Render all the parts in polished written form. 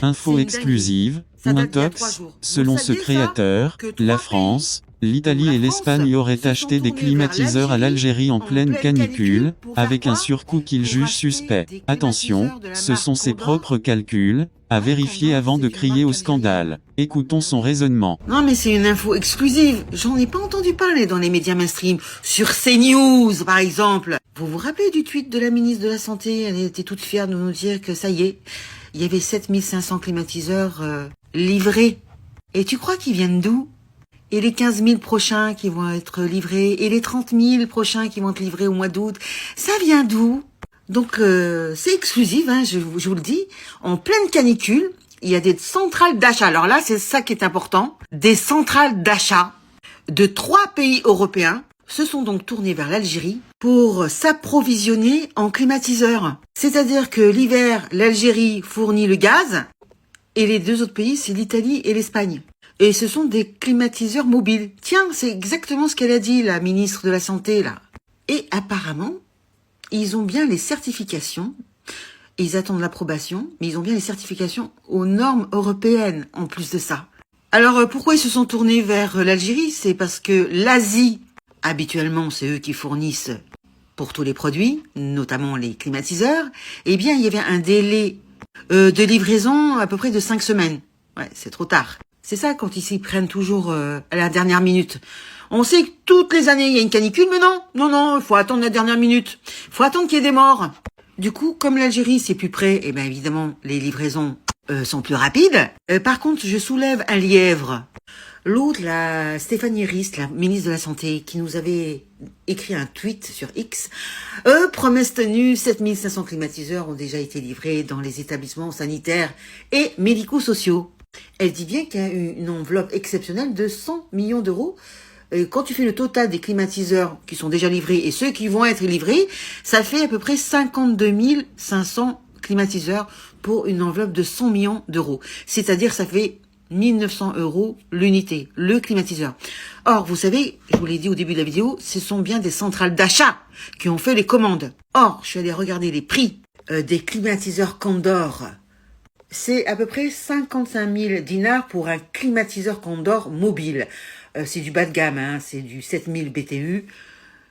Info exclusive, Intox, selon ce créateur, la France, l'Italie et l'Espagne auraient acheté des climatiseurs à l'Algérie en pleine canicule, avec un surcoût qu'ils jugent suspect. Attention, ce sont ses propres calculs, à vérifier avant de crier au scandale. Écoutons son raisonnement. Non mais c'est une info exclusive, j'en ai pas entendu parler dans les médias mainstream, sur CNews par exemple. Vous vous rappelez du tweet de la ministre de la Santé? Elle était toute fière de nous dire que ça y est, il y avait 7500 climatiseurs livrés. Et tu crois qu'ils viennent d'où? Et les 15 000 prochains qui vont être livrés, et les 30 000 prochains qui vont être livrés au mois d'août, ça vient d'où? Donc c'est exclusif, hein, je vous le dis, en pleine canicule, il y a des centrales d'achat. Alors là, c'est ça qui est important, des centrales d'achat de 3 pays européens se sont donc tournés vers l'Algérie pour s'approvisionner en climatiseurs. C'est-à-dire que l'hiver, l'Algérie fournit le gaz, et les deux autres pays, c'est l'Italie et l'Espagne. Et ce sont des climatiseurs mobiles. Tiens, c'est exactement ce qu'elle a dit, la ministre de la Santé, là. Et apparemment, ils ont bien les certifications, et ils attendent l'approbation, mais ils ont bien les certifications aux normes européennes, en plus de ça. Alors, pourquoi ils se sont tournés vers l'Algérie? C'est parce que l'Asie, habituellement, c'est eux qui fournissent pour tous les produits, notamment les climatiseurs. Eh bien, il y avait un délai de livraison à peu près de 5 semaines. Ouais, c'est trop tard. C'est ça quand ils s'y prennent toujours à la dernière minute. On sait que toutes les années, il y a une canicule, mais non, il faut attendre la dernière minute. Il faut attendre qu'il y ait des morts. Du coup, comme l'Algérie, c'est plus près, et bien évidemment, les livraisons sont plus rapides. Par contre, je soulève un lièvre. L'autre, la Stéphanie Rist, la ministre de la Santé, qui nous avait écrit un tweet sur X. Promesse tenue, 7500 climatiseurs ont déjà été livrés dans les établissements sanitaires et médico-sociaux. Elle dit bien qu'il y a une enveloppe exceptionnelle de 100 millions d'euros. Quand tu fais le total des climatiseurs qui sont déjà livrés et ceux qui vont être livrés, ça fait à peu près 52 500 climatiseurs pour une enveloppe de 100 millions d'euros. C'est-à-dire ça fait 1900 € l'unité, le climatiseur. Or, vous savez, je vous l'ai dit au début de la vidéo, ce sont bien des centrales d'achat qui ont fait les commandes. Or, je suis allée regarder les prix des climatiseurs Condor. C'est à peu près 55 000 dinars pour un climatiseur Condor mobile. C'est du bas de gamme, hein, c'est du 7000 BTU.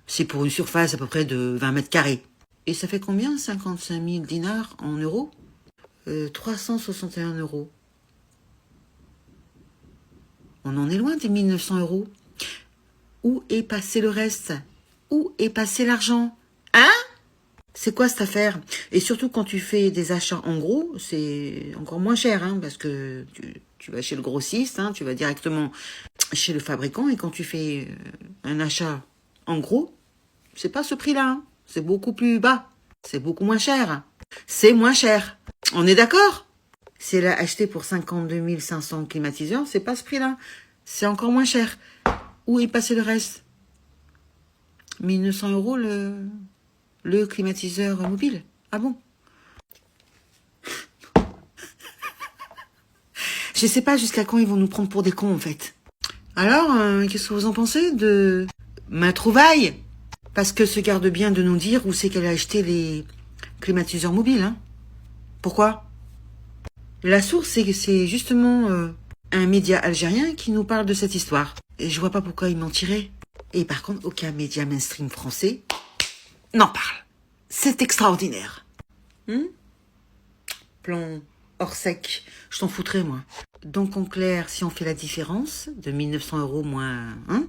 C'est pour une surface à peu près de 20 mètres carrés. Et ça fait combien 55 000 dinars en euros 361 €. On en est loin des 1900 €. Où est passé le reste? Où est passé l'argent? Hein? C'est quoi cette affaire? Et surtout quand tu fais des achats en gros, c'est encore moins cher, hein, parce que tu vas chez le grossiste, hein, tu vas directement chez le fabricant, et quand tu fais un achat en gros, c'est pas ce prix-là, hein, c'est beaucoup plus bas, c'est beaucoup moins cher, c'est moins cher. On est d'accord? C'est là acheté pour 52 500 climatiseurs, c'est pas ce prix-là, c'est encore moins cher. Où est passé le reste? 1900 € le climatiseur mobile. Ah bon? Je sais pas jusqu'à quand ils vont nous prendre pour des cons, en fait. Alors, qu'est-ce que vous en pensez de ma trouvaille? Parce que se garde bien de nous dire où c'est qu'elle a acheté les climatiseurs mobiles, hein. Pourquoi? La source, c'est justement un média algérien qui nous parle de cette histoire. Et je vois pas pourquoi il mentirait. Et par contre, aucun média mainstream français n'en parle. C'est extraordinaire. Plan hors sec. Je t'en foutrais, moi. Donc, en clair, si on fait la différence de 1900 € moins 1,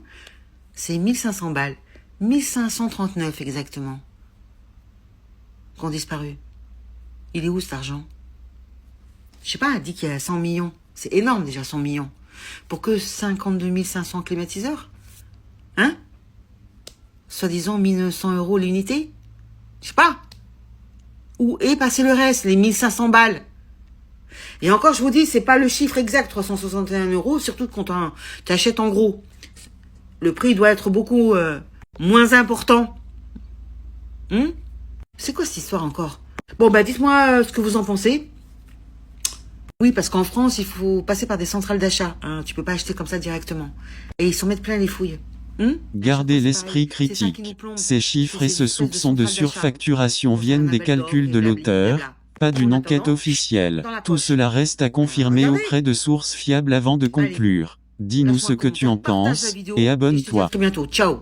c'est 1500 balles. 1539 exactement. Qui ont disparu. Il est où cet argent? Je sais pas, elle dit qu'il y a 100 millions. C'est énorme déjà, 100 millions. Pour que 52 500 climatiseurs? Hein? Soi-disant 1900 € l'unité? Je sais pas. Où est passé le reste, les 1500 balles? Et encore, je vous dis, c'est pas le chiffre exact, 361 €, surtout quand tu achètes en gros. Le prix doit être beaucoup moins important. C'est quoi cette histoire encore? Bon, bah dites-moi ce que vous en pensez. Oui, parce qu'en France, il faut passer par des centrales d'achat. Hein. Tu peux pas acheter comme ça directement. Et ils s'en mettent plein les fouilles. Gardez l'esprit critique. Ces chiffres et ce soupçon de surfacturation viennent des calculs de l'auteur, pas d'une enquête officielle. Tout cela reste à confirmer auprès de sources fiables avant de conclure. Dis-nous ce que tu en penses, et abonne-toi. À très bientôt. Ciao.